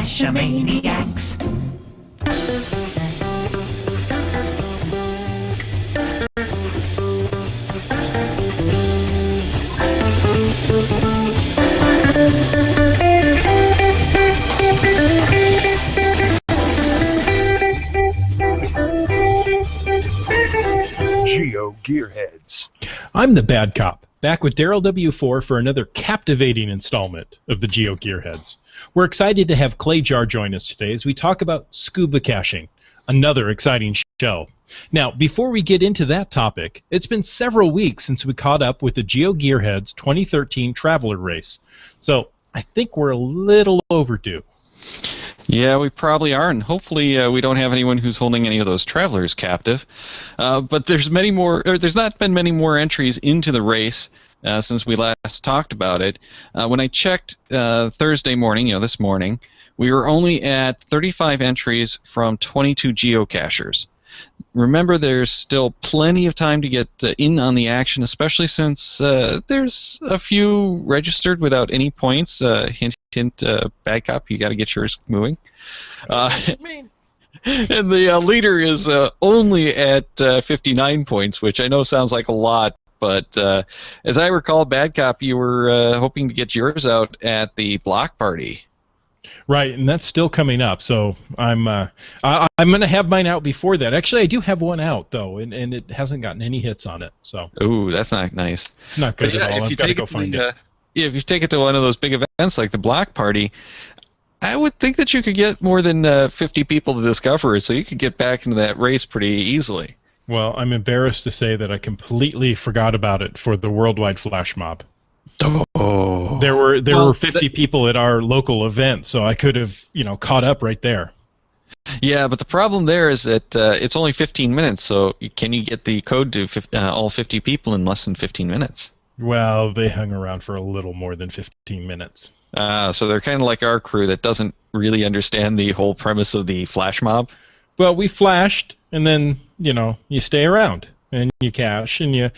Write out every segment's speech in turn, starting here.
Maniacs. GeoGearHeads. I'm the bad cop, back with Daryl W4 for another captivating installment of the GeoGearHeads. We're excited to have Clay Jar join us today as we talk about scuba caching, another exciting show. Now, before we get into that topic, it's been several weeks since we caught up with the GeoGearHeads 2013 Traveler Race, so I think we're a little overdue. Yeah, we probably are, and hopefully we don't have anyone who's holding any of those travelers captive. But there's not been many more entries into the race since we last talked about it. When I checked Thursday morning, this morning, we were only at 35 entries from 22 geocachers. Remember, there's still plenty of time to get in on the action, especially since there's a few registered without any points. Hint, hint, bad cop, you got to get yours moving. And the leader is only at 59 points, which I know sounds like a lot, but as I recall, bad cop, you were hoping to get yours out at the block party. Right, and that's still coming up, so I'm going to have mine out before that. Actually, I do have one out, though, and it hasn't gotten any hits on it. So. Ooh, that's not nice. It's not good at all. I've got to go find it. If you take it to one of those big events like the block party, I would think that you could get more than 50 people to discover it, so you could get back into that race pretty easily. Well, I'm embarrassed to say that I completely forgot about it for the worldwide flash mob. Oh. There were 50 people at our local event, so I could have, caught up right there. Yeah, but the problem there is that it's only 15 minutes, so can you get the code to all 50 people in less than 15 minutes? Well, they hung around for a little more than 15 minutes. So they're kind of like our crew that doesn't really understand the whole premise of the flash mob? Well, we flashed, and then, you stay around, and you cache, and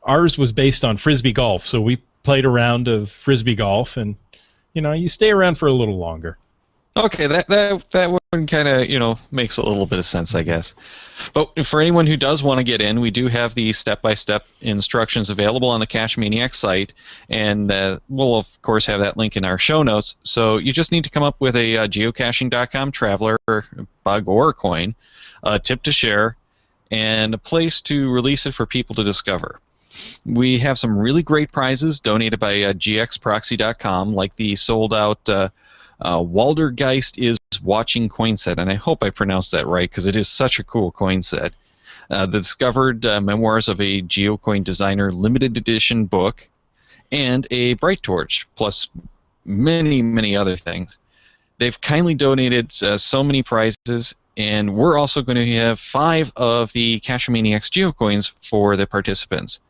ours was based on Frisbee golf, so we played a round of Frisbee golf, and, you stay around for a little longer. Okay, that one kind of, makes a little bit of sense, I guess. But for anyone who does want to get in, we do have the step-by-step instructions available on the Cache Maniacs site, and we'll, of course, have that link in our show notes. So you just need to come up with a geocaching.com traveler, bug, or coin, a tip to share, and a place to release it for people to discover. We have some really great prizes donated by gxproxy.com, like the sold-out Waldergeist is Watching coin set, and I hope I pronounced that right because it is such a cool coin set. The Discovered Memoirs of a Geocoin Designer limited edition book, and a Bright Torch, plus many, many other things. They've kindly donated so many prizes, and we're also going to have 5 of the Cache Maniacs Geocoins for the participants.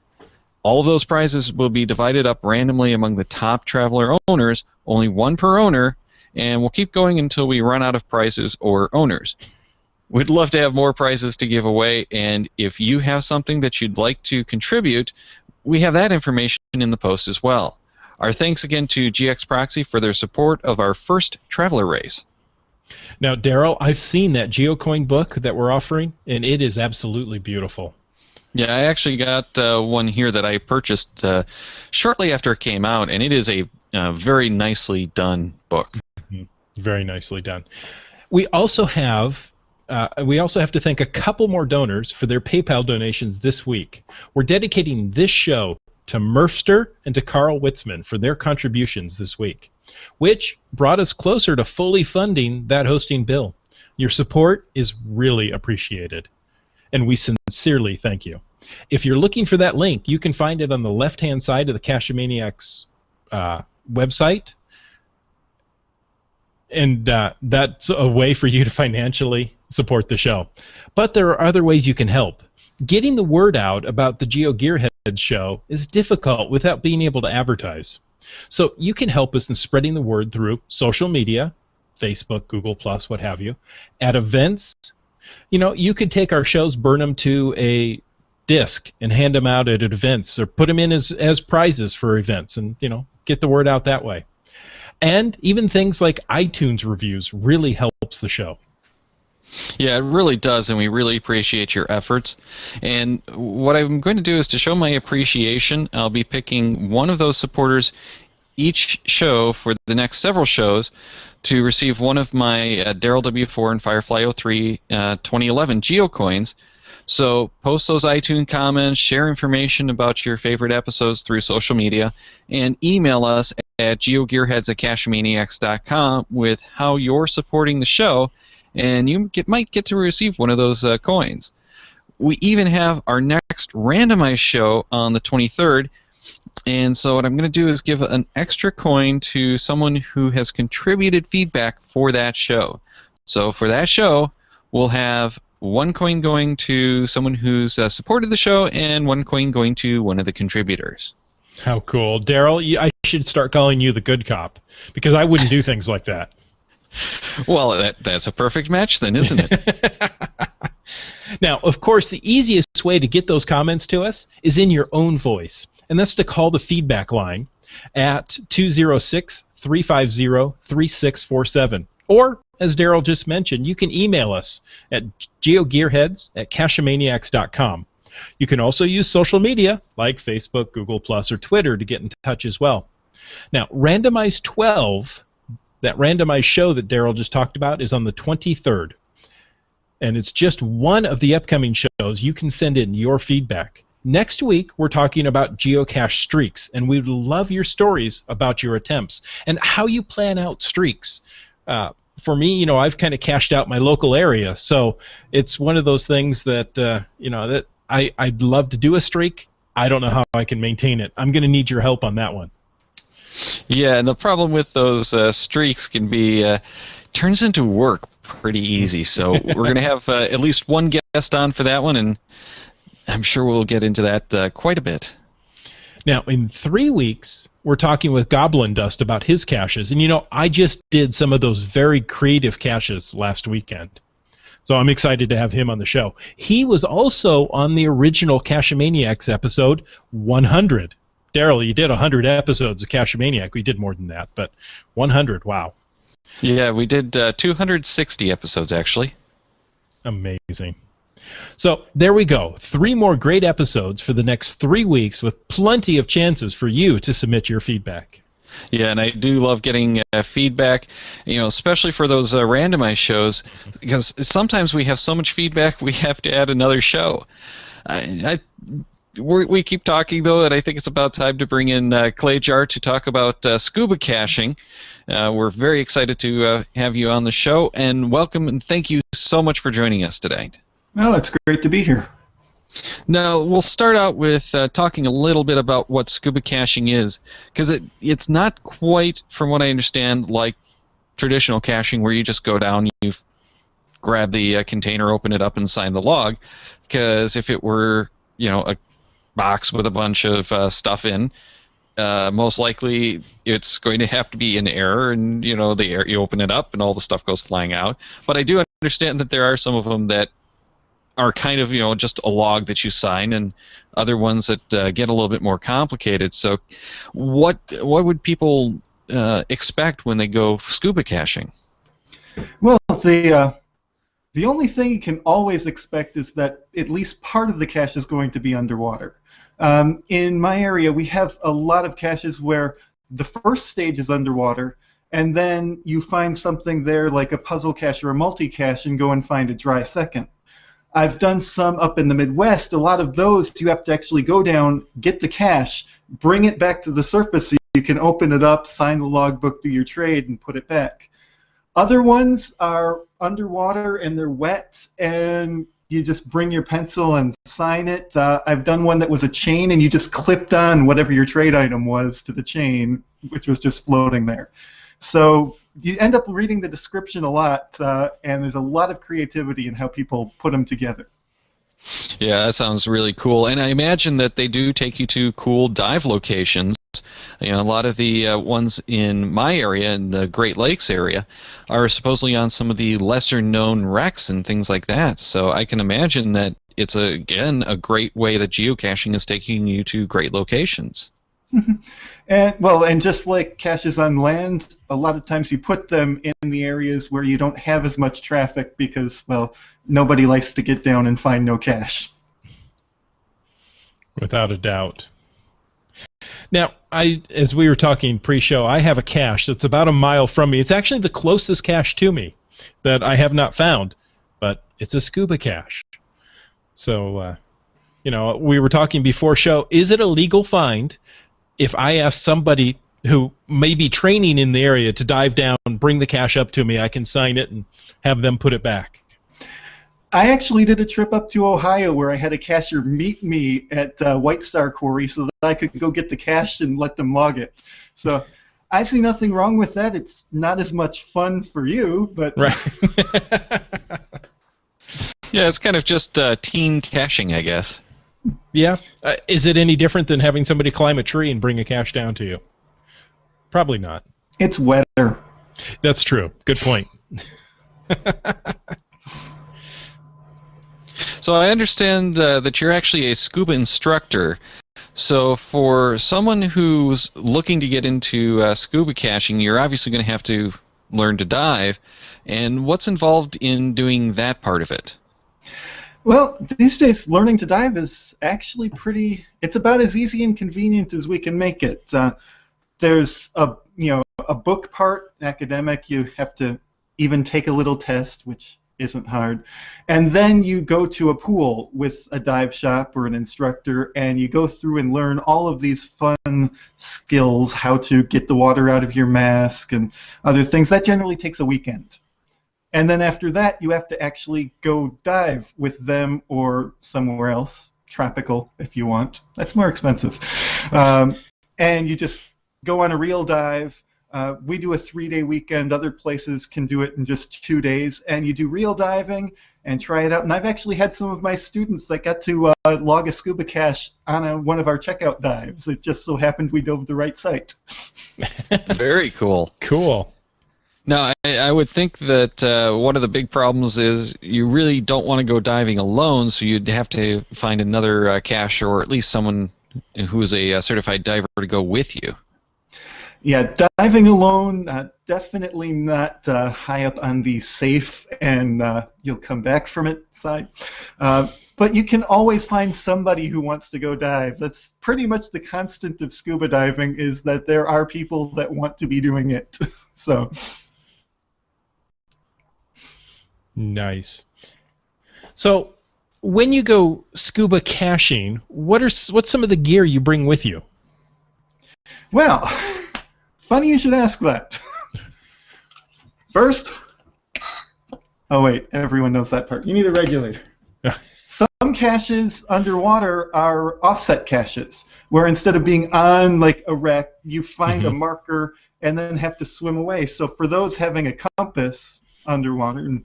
All of those prizes will be divided up randomly among the top Traveler owners, only one per owner, and we'll keep going until we run out of prizes or owners. We'd love to have more prizes to give away, and if you have something that you'd like to contribute, we have that information in the post as well. Our thanks again to GX Proxy for their support of our first Traveler race. Now, Daryl, I've seen that Geocoin book that we're offering, and it is absolutely beautiful. Yeah, I actually got one here that I purchased shortly after it came out, and it is a very nicely done book. Very nicely done. We also have to thank a couple more donors for their PayPal donations this week. We're dedicating this show to Murfster and to Carl Witzman for their contributions this week, which brought us closer to fully funding that hosting bill. Your support is really appreciated, and we sincerely thank you. If you're looking for that link, you can find it on the left-hand side of the Cache Maniacs website. And that's a way for you to financially support the show. But there are other ways you can help. Getting the word out about the GeoGearHeads show is difficult without being able to advertise. So you can help us in spreading the word through social media, Facebook, Google+, what have you. At events, you could take our shows, burn them to a disc, and hand them out at events, or put them in as prizes for events, and get the word out that way. And even things like iTunes reviews really helps the show. Yeah, it really does, and we really appreciate your efforts. And what I'm going to do is to show my appreciation, I'll be picking one of those supporters each show for the next several shows to receive one of my Daryl W4 and Firefly 03 2011 GeoCoins. So post those iTunes comments, share information about your favorite episodes through social media, and email us at geogearheads@cachemaniacs.com with how you're supporting the show, and you might get to receive one of those coins. We even have our next randomized show on the 23rd, and so what I'm going to do is give an extra coin to someone who has contributed feedback for that show. So for that show, we'll have one coin going to someone who's supported the show and one coin going to one of the contributors. How cool. Daryl, I should start calling you the good cop, because I wouldn't do things like that. Well, that's a perfect match then, isn't it? Now, of course, the easiest way to get those comments to us is in your own voice, and that's to call the feedback line at 206-350-3647. Or, as Daryl just mentioned, you can email us at geogearheads@cachemaniacs.com. You can also use social media like Facebook, Google+, or Twitter to get in touch as well. Now, Randomized 12, that randomized show that Daryl just talked about, is on the 23rd. And it's just one of the upcoming shows. You can send in your feedback. Next week, we're talking about geocache streaks, and we'd love your stories about your attempts and how you plan out streaks. For me, I've kind of cached out my local area, so it's one of those things that, that I'd love to do a streak. I don't know how I can maintain it. I'm going to need your help on that one. Yeah, and the problem with those streaks can be turns into work pretty easy. So we're going to have at least one guest on for that one, and I'm sure we'll get into that quite a bit. Now, in 3 weeks, we're talking with Goblin Dust about his caches. And, I just did some of those very creative caches last weekend. So I'm excited to have him on the show. He was also on the original Cache Maniacs episode 100. Daryl, you did 100 episodes of Cache Maniac. We did more than that, but 100, wow. Yeah, we did 260 episodes, actually. Amazing. So there we go. 3 more great episodes for the next 3 weeks with plenty of chances for you to submit your feedback. Yeah, and I do love getting feedback, especially for those randomized shows, because sometimes we have so much feedback we have to add another show. We keep talking, though, and I think it's about time to bring in Clay Jar to talk about scuba caching. We're very excited to have you on the show, and welcome and thank you so much for joining us today. Well, it's great to be here. Now, we'll start out with talking a little bit about what scuba caching is, because it's not quite, from what I understand, like traditional caching where you just go down, you grab the container, open it up, and sign the log. Because if it were, a box with a bunch of stuff in, most likely it's going to have to be in error, and the air, you open it up and all the stuff goes flying out. But I do understand that there are some of them that are kind of just a log that you sign, and other ones that get a little bit more complicated. So what would people expect when they go scuba caching? Well, the only thing you can always expect is that at least part of the cache is going to be underwater. In my area, we have a lot of caches where the first stage is underwater, and then you find something there like a puzzle cache or a multi-cache and go and find a dry second. I've done some up in the Midwest. A lot of those you have to actually go down, get the cache, bring it back to the surface so you can open it up, sign the logbook, do your trade, and put it back. Other ones are underwater and they're wet, and you just bring your pencil and sign it. I've done one that was a chain, and you just clipped on whatever your trade item was to the chain, which was just floating there. So you end up reading the description a lot, and there's a lot of creativity in how people put them together. Yeah, that sounds really cool. And I imagine that they do take you to cool dive locations. A lot of the ones in my area, in the Great Lakes area, are supposedly on some of the lesser-known wrecks and things like that. So I can imagine that it's, again, a great way that geocaching is taking you to great locations. And just like caches on land, a lot of times you put them in the areas where you don't have as much traffic because, well, nobody likes to get down and find no cache. Without a doubt. Now, as we were talking pre-show, I have a cache that's about a mile from me. It's actually the closest cache to me that I have not found, but it's a scuba cache. So, we were talking before show, is it a legal find if I ask somebody who may be training in the area to dive down, bring the cache up to me, I can sign it and have them put it back? I actually did a trip up to Ohio where I had a cacher meet me at White Star Quarry so that I could go get the cache and let them log it. So I see nothing wrong with that. It's not as much fun for you, but... Right. Yeah, it's kind of just team caching, I guess. Yeah. Is it any different than having somebody climb a tree and bring a cache down to you? Probably not. It's wetter. That's true. Good point. So I understand that you're actually a scuba instructor. So for someone who's looking to get into scuba caching, you're obviously going to have to learn to dive. And what's involved in doing that part of it? Well, these days, learning to dive is actually it's about as easy and convenient as we can make it. There's a book part, academic. You have to even take a little test, which isn't hard. And then you go to a pool with a dive shop or an instructor, and you go through and learn all of these fun skills, how to get the water out of your mask and other things. That generally takes a weekend. And then after that, you have to actually go dive with them or somewhere else, tropical if you want. That's more expensive. And you just go on a real dive. We do a 3-day weekend. Other places can do it in just 2 days. And you do real diving and try it out. And I've actually had some of my students that got to log a scuba cache on one of our checkout dives. It just so happened we dove the right site. Very cool. Cool. Now, I would think that one of the big problems is you really don't want to go diving alone, so you'd have to find another cacher or at least someone who is a certified diver to go with you. Yeah, diving alone, definitely not high up on the safe and you'll come back from it side. But you can always find somebody who wants to go dive. That's pretty much the constant of scuba diving, is that there are people that want to be doing it. So... Nice. So, when you go scuba caching, what's some of the gear you bring with you? Well, funny you should ask that. First, oh wait, everyone knows that part. You need a regulator. Some caches underwater are offset caches, where instead of being on like a wreck, you find a marker and then have to swim away. So for those having a compass underwater, and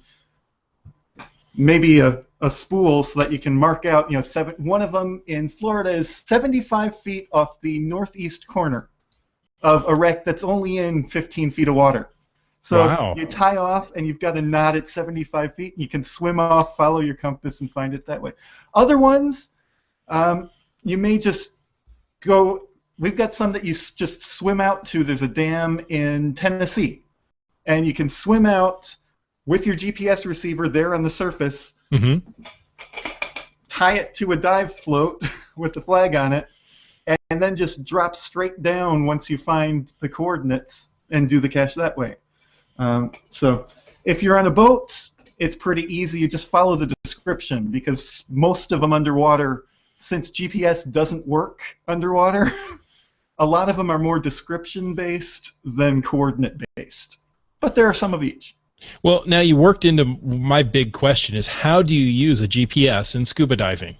maybe a spool so that you can mark out, one of them in Florida is 75 feet off the northeast corner of a wreck that's only in 15 feet of water. So wow. You tie off and you've got a knot at 75 feet. And you can swim off, follow your compass, and find it that way. Other ones, you may just go, we've got some that you just swim out to. There's a dam in Tennessee. And you can swim out with your GPS receiver there on the surface, tie it to a dive float with the flag on it, and then just drop straight down once you find the coordinates and do the cache that way. So if you're on a boat, it's pretty easy. You just follow the description, because most of them underwater, since GPS doesn't work underwater, a lot of them are more description-based than coordinate-based. But there are some of each. Well, now you worked into my big question is, how do you use a GPS in scuba diving?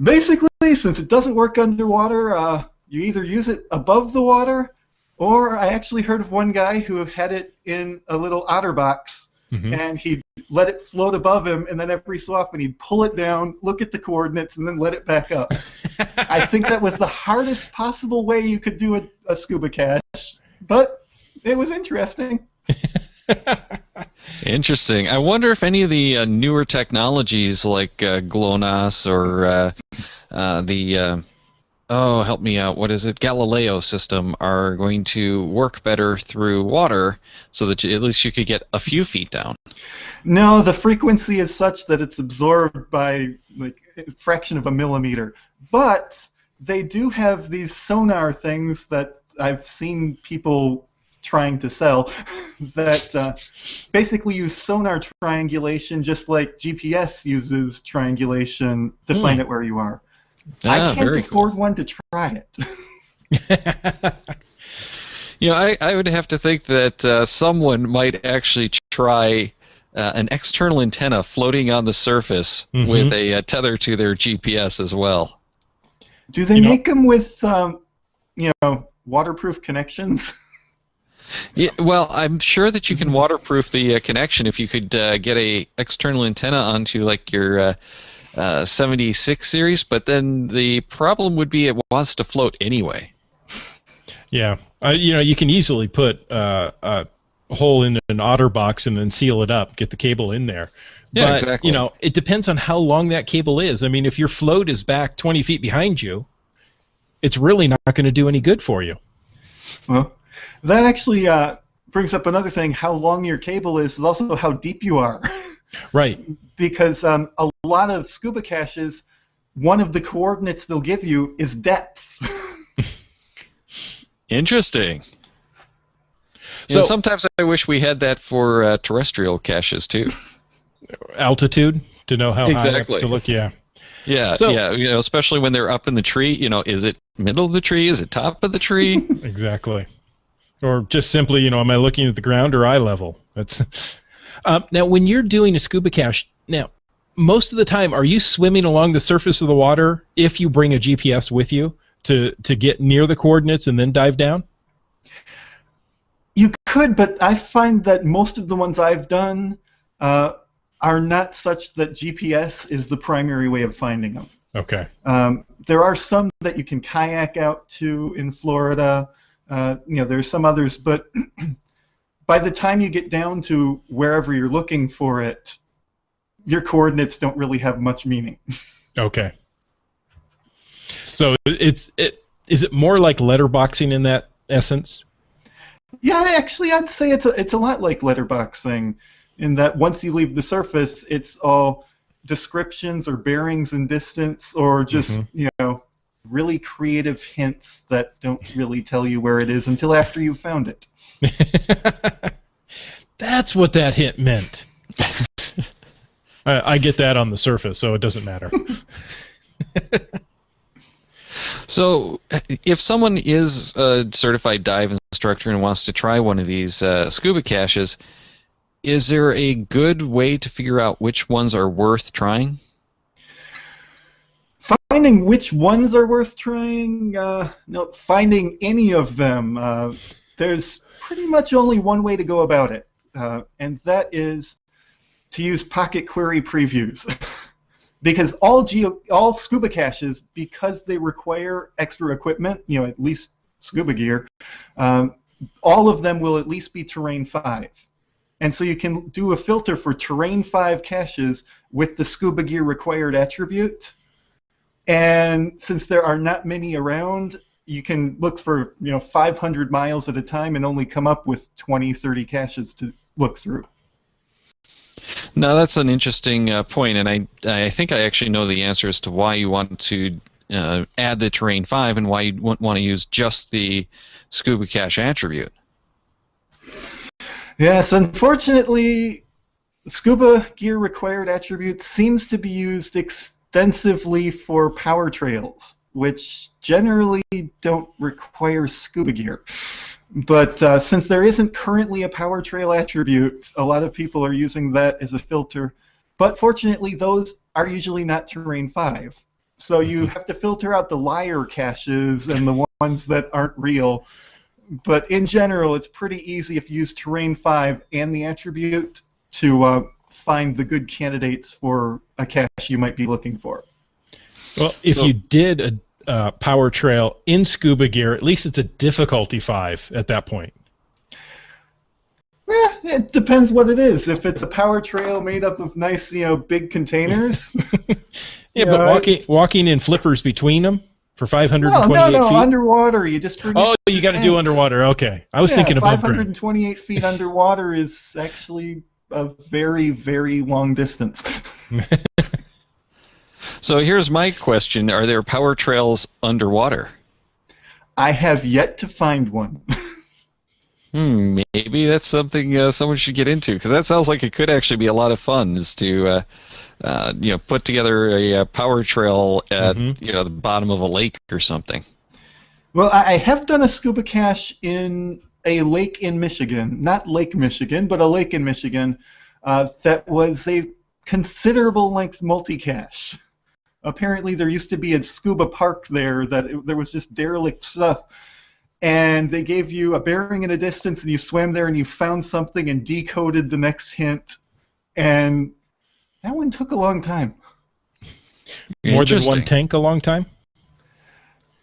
Basically, since it doesn't work underwater, you either use it above the water, or I actually heard of one guy who had it in a little otter box, and he'd let it float above him, and then every so often he'd pull it down, look at the coordinates, and then let it back up. I think that was the hardest possible way you could do a scuba cache, but it was interesting. Interesting. I wonder if any of the newer technologies like GLONASS or oh, help me out. What is it? Galileo system are going to work better through water, so that at least you could get a few feet down. No, the frequency is such that it's absorbed by like a fraction of a millimeter. But they do have these sonar things that I've seen people trying to sell that basically use sonar triangulation just like GPS uses triangulation to find out where you are. I can't afford one to try it. I would have to think that someone might actually try an external antenna floating on the surface with a tether to their GPS as well. Do they make them with, waterproof connections? Yeah, well, I'm sure that you can waterproof the connection if you could get a external antenna onto like your 76 series, but then the problem would be it wants to float anyway. Yeah, you can easily put a hole in an otter box and then seal it up, get the cable in there. Yeah, but, exactly. It depends on how long that cable is. I mean, if your float is back 20 feet behind you, it's really not going to do any good for you. Well, that actually brings up another thing. How long your cable is also how deep you are. Right. Because a lot of scuba caches, one of the coordinates they'll give you is depth. Interesting. So sometimes I wish we had that for terrestrial caches too. Altitude to know how exactly. high up to look. Yeah. Yeah. So, yeah. Especially when they're up in the tree. Is it middle of the tree? Is it top of the tree? Exactly. Or just simply, am I looking at the ground or eye level? That's now when you're doing a scuba cache. Now, most of the time, are you swimming along the surface of the water if you bring a GPS with you to get near the coordinates and then dive down? You could, but I find that most of the ones I've done are not such that GPS is the primary way of finding them. Okay. There are some that you can kayak out to in Florida. There's some others, but by the time you get down to wherever you're looking for it, your coordinates don't really have much meaning. Okay. So is it more like letterboxing in that essence? Yeah, actually, I'd say it's a lot like letterboxing in that once you leave the surface, it's all descriptions or bearings and distance or just, really creative hints that don't really tell you where it is until after you've found it. That's what that hint meant. I get that on the surface, so it doesn't matter. So if someone is a certified dive instructor and wants to try one of these scuba caches, is there a good way to figure out which ones are worth trying? Finding which ones are worth trying? No, finding any of them. There's pretty much only one way to go about it, and that is to use Pocket Query previews. Because all scuba caches, because they require extra equipment, at least scuba gear, all of them will at least be Terrain 5. And so you can do a filter for Terrain 5 caches with the scuba gear required attribute. And since there are not many around, you can look for 500 miles at a time and only come up with 20, 30 caches to look through. Now that's an interesting point, and I think I actually know the answer as to why you want to add the Terrain 5 and why you want to use just the Scuba Cache attribute. Yes, unfortunately, scuba gear required attribute seems to be used extensively for power trails, which generally don't require scuba gear. But since there isn't currently a power trail attribute, a lot of people are using that as a filter. But fortunately, those are usually not Terrain 5. So you have to filter out the liar caches and the ones that aren't real. But in general, it's pretty easy if you use Terrain 5 and the attribute to find the good candidates for a cache you might be looking for. Well, if you did a power trail in scuba gear, at least it's a difficulty 5 at that point. Yeah, it depends what it is. If it's a power trail made up of nice, big containers. Yeah, but walking in flippers between them. For Well, 528 no, feet? underwater. You just bring Oh, it to you got to do ends. underwater. Okay. I was Yeah, thinking above ground. 528 feet underwater is actually a very, very long distance. So here's my question: are there power trails underwater? I have yet to find one. Maybe that's something someone should get into, because that sounds like it could actually be a lot of fun. Is to put together a power trail at the bottom of a lake or something. Well, I have done a scuba cache in a lake in Michigan, not Lake Michigan, but a lake in Michigan that was a considerable length multi-cache. Apparently, there used to be a scuba park there there was just derelict stuff. And they gave you a bearing and a distance, and you swam there, and you found something and decoded the next hint. And that one took a long time. More than one tank a long time?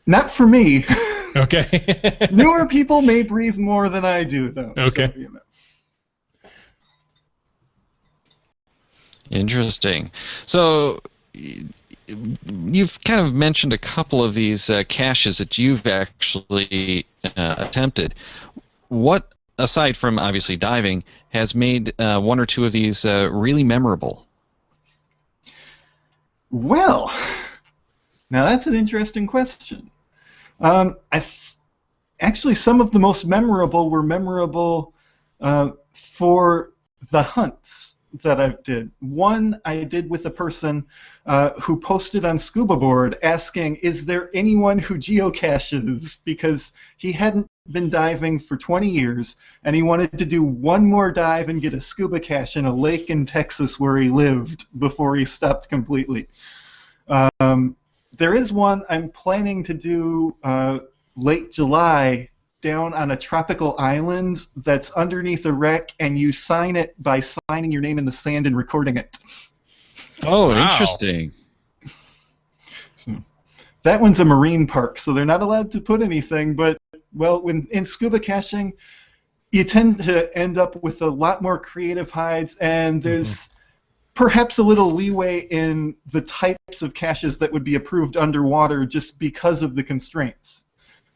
Not for me. Okay. Newer people may breathe more than I do, though. Okay. So, Interesting. So you've kind of mentioned a couple of these caches that you've actually attempted. What, aside from obviously diving, has made one or two of these really memorable? Well, now that's an interesting question. Actually, some of the most memorable were memorable for the hunts that I did. One I did with a person who posted on Scuba Board asking, is there anyone who geocaches? Because he hadn't been diving for 20 years, and he wanted to do one more dive and get a scuba cache in a lake in Texas where he lived before he stopped completely. There is one I'm planning to do late July down on a tropical island that's underneath a wreck, and you sign it by signing your name in the sand and recording it. Oh, wow. Interesting. So, that one's a marine park, so they're not allowed to put anything, but, well, in scuba caching, you tend to end up with a lot more creative hides, and there's perhaps a little leeway in the types of caches that would be approved underwater just because of the constraints.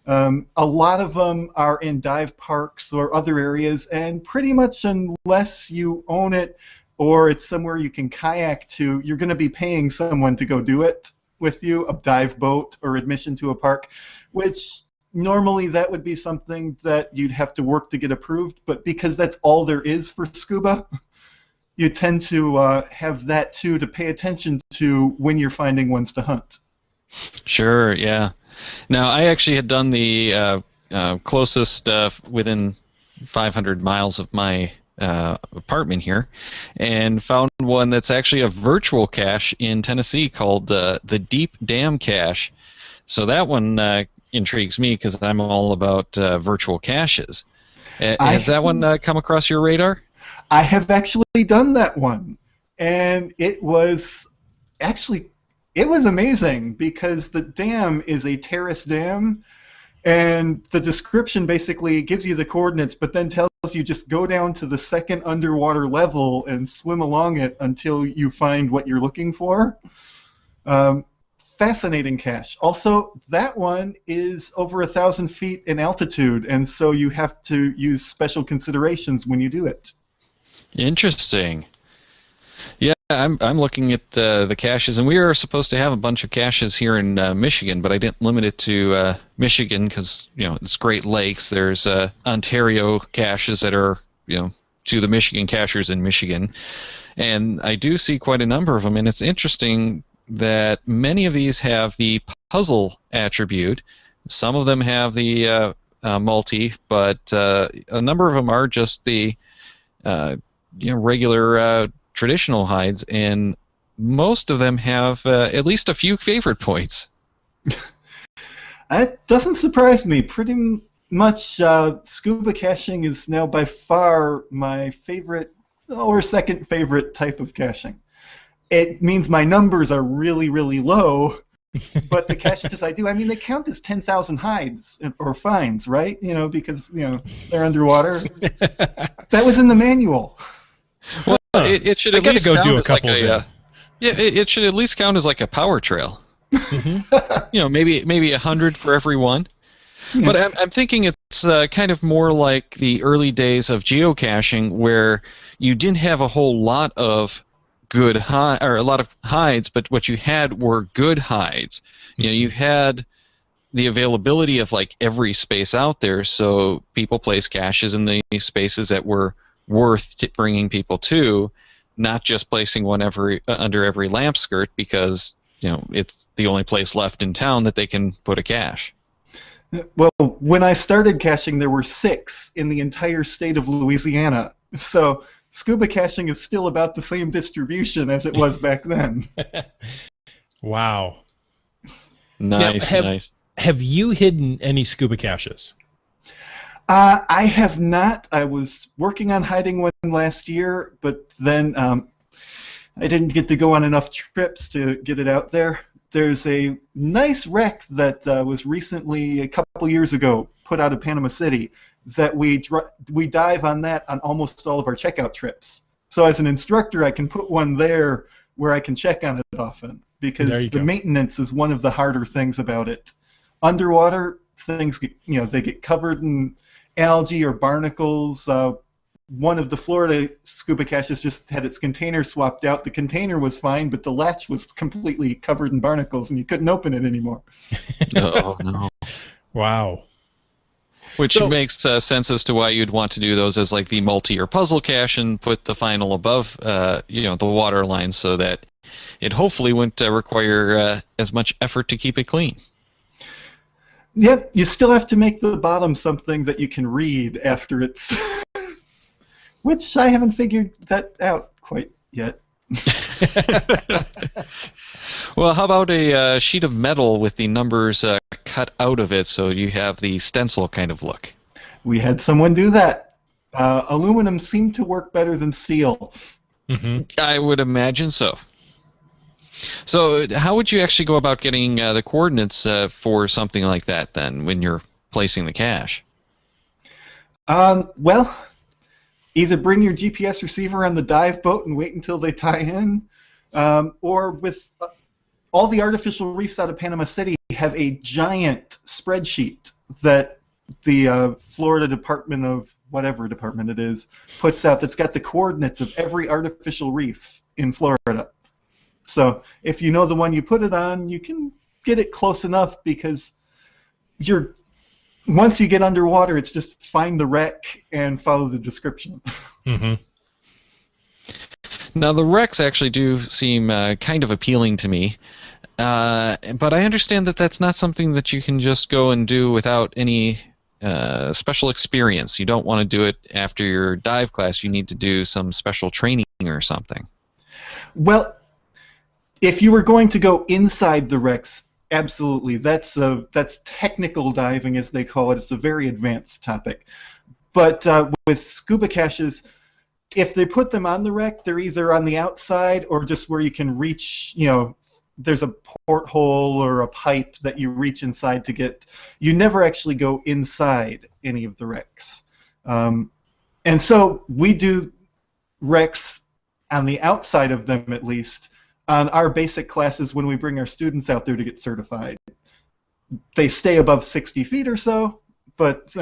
A lot of them are in dive parks or other areas, and pretty much unless you own it or it's somewhere you can kayak to, you're going to be paying someone to go do it with you, a dive boat or admission to a park, which normally that would be something that you'd have to work to get approved, but because that's all there is for scuba, you tend to have that too to pay attention to when you're finding ones to hunt. Sure, yeah. Now, I actually had done the closest within 500 miles of my apartment here, and found one that's actually a virtual cache in Tennessee called the Deep Dam Cache. So that one intrigues me because I'm all about virtual caches. Has that one come across your radar? I have actually done that one, and it was amazing because the dam is a terrace dam, and the description basically gives you the coordinates, but then tells you just go down to the second underwater level and swim along it until you find what you're looking for. Fascinating cache. Also, that one is over 1,000 feet in altitude, and so you have to use special considerations when you do it. Interesting. Yeah, I'm looking at the caches, and we are supposed to have a bunch of caches here in Michigan, but I didn't limit it to Michigan because it's Great Lakes. There's Ontario caches that are to the Michigan cachers in Michigan, and I do see quite a number of them. And it's interesting that many of these have the puzzle attribute. Some of them have the multi, but a number of them are just the regular traditional hides, and most of them have at least a few favorite points. That doesn't surprise me. Pretty much scuba caching is now by far my favorite or second favorite type of caching. It means my numbers are really, really low, but the caches I do, I mean, they count as 10,000 hides or finds, right? Because they're underwater. That was in the manual. Well, it should at least count as like it should at least count as like a power trail. You know, maybe 100 for every one. Yeah. But I'm thinking it's kind of more like the early days of geocaching, where you didn't have a whole lot of good or a lot of hides, but what you had were good hides. You know, you had the availability of like every space out there, so people place caches in the spaces that were worth bringing people to, not just placing one under every lamp skirt because, you know, it's the only place left in town that they can put a cache. Well, when I started caching, there were 6 in the entire state of Louisiana. So scuba caching is still about the same distribution as it was back then. Wow. Nice, now, nice. Have you hidden any scuba caches? I have not. I was working on hiding one last year, but then I didn't get to go on enough trips to get it out there. There's a nice wreck that was recently, a couple years ago, put out of Panama City that we dive on that on almost all of our checkout trips. So as an instructor, I can put one there where I can check on it often, because the maintenance is one of the harder things about it. Underwater, things get, they get covered in algae or barnacles. One of the Florida scuba caches just had its container swapped out. The container was fine, but the latch was completely covered in barnacles, and you couldn't open it anymore. Oh, no. Wow. Which makes sense as to why you'd want to do those as like the multi or puzzle cache and put the final above, the water line, so that it hopefully wouldn't require as much effort to keep it clean. Yep, you still have to make the bottom something that you can read after it's... Which I haven't figured that out quite yet. Well, how about a sheet of metal with the numbers cut out of it so you have the stencil kind of look? We had someone do that. Aluminum seemed to work better than steel. I would imagine so. So how would you actually go about getting the coordinates for something like that then when you're placing the cache? Well, either bring your GPS receiver on the dive boat and wait until they tie in, or with all the artificial reefs out of Panama City have a giant spreadsheet that the Florida Department of whatever department it is puts out that's got the coordinates of every artificial reef in Florida. So if you know the one you put it on, you can get it close enough, because once you get underwater, it's just find the wreck and follow the description. Now, the wrecks actually do seem kind of appealing to me, but I understand that that's not something that you can just go and do without any special experience. You don't want to do it after your dive class. You need to do some special training or something. Well, if you were going to go inside the wrecks, absolutely. That's technical diving, as they call it. It's a very advanced topic. But with scuba caches, if they put them on the wreck, they're either on the outside or just where you can reach, there's a porthole or a pipe that you reach inside to get. You never actually go inside any of the wrecks. And so we do wrecks on the outside of them, at least, on our basic classes when we bring our students out there to get certified. They stay above 60 feet or so, but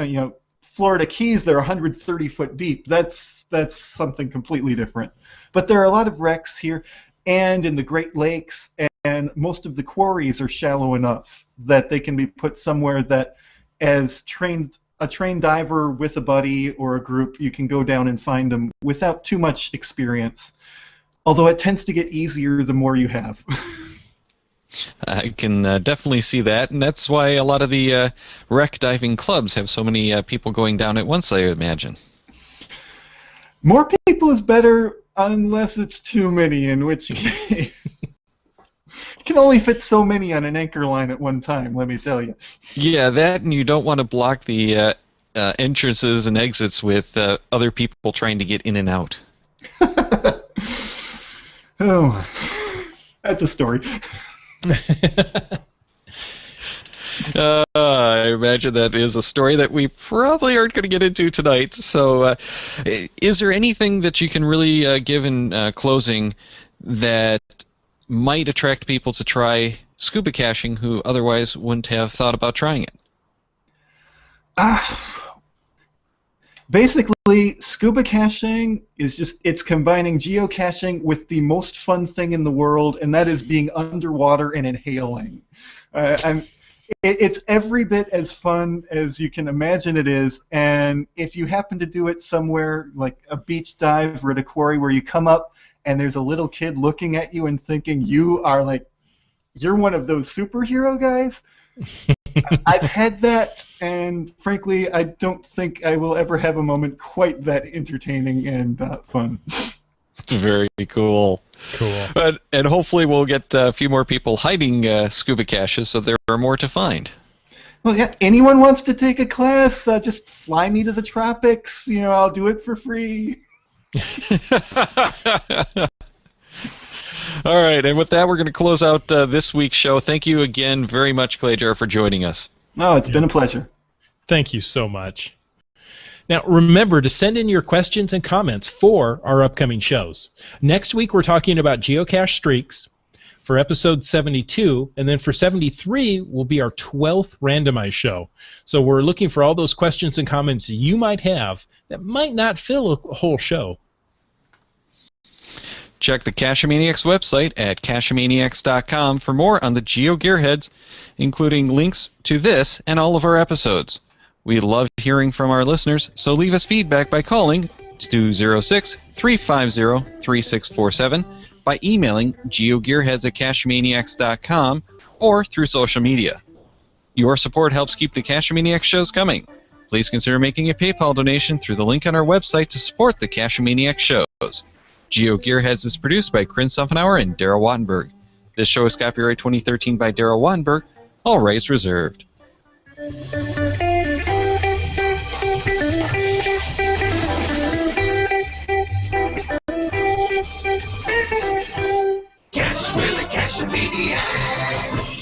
Florida Keys, they're 130 foot deep. That's something completely different. But there are a lot of wrecks here and in the Great Lakes, and most of the quarries are shallow enough that they can be put somewhere that, as a trained diver with a buddy or a group, you can go down and find them without too much experience. Although it tends to get easier the more you have. I can definitely see that, and that's why a lot of the wreck diving clubs have so many people going down at once, I imagine. More people is better, unless it's too many, in which case you can only fit so many on an anchor line at one time, let me tell you. Yeah, that, and you don't want to block the entrances and exits with other people trying to get in and out. Oh, that's a story. I imagine that is a story that we probably aren't going to get into tonight. So is there anything that you can really give in closing that might attract people to try scuba caching who otherwise wouldn't have thought about trying it? Basically, scuba caching is it's combining geocaching with the most fun thing in the world, and that is being underwater and inhaling. It's every bit as fun as you can imagine it is, and if you happen to do it somewhere like a beach dive or at a quarry where you come up and there's a little kid looking at you and thinking you're one of those superhero guys, I've had that, and frankly, I don't think I will ever have a moment quite that entertaining and fun. It's very cool. Cool. And hopefully we'll get a few more people hiding scuba caches so there are more to find. Well, yeah, anyone wants to take a class, just fly me to the tropics. I'll do it for free. All right, and with that, we're going to close out this week's show. Thank you again very much, Clayjar, for joining us. No, it's been a pleasure. Thank you so much. Now, remember to send in your questions and comments for our upcoming shows. Next week, we're talking about geocache streaks for episode 72, and then for 73 will be our 12th randomized show. So we're looking for all those questions and comments you might have that might not fill a whole show. Check the Cache-A-Maniacs website at cacheamaniacs.com for more on the GeoGearHeads, including links to this and all of our episodes. We love hearing from our listeners, so leave us feedback by calling 206-350-3647, by emailing geogearheads@cacheamaniacs.com, or through social media. Your support helps keep the Cache-A-Maniacs shows coming. Please consider making a PayPal donation through the link on our website to support the Cache-A-Maniacs shows. GeoGearHeads is produced by Corinne Sumpfenauer and Daryl Wattenberg. This show is copyright 2013 by Daryl Wattenberg. All rights reserved. Cache with the Cache-A-Maniacs.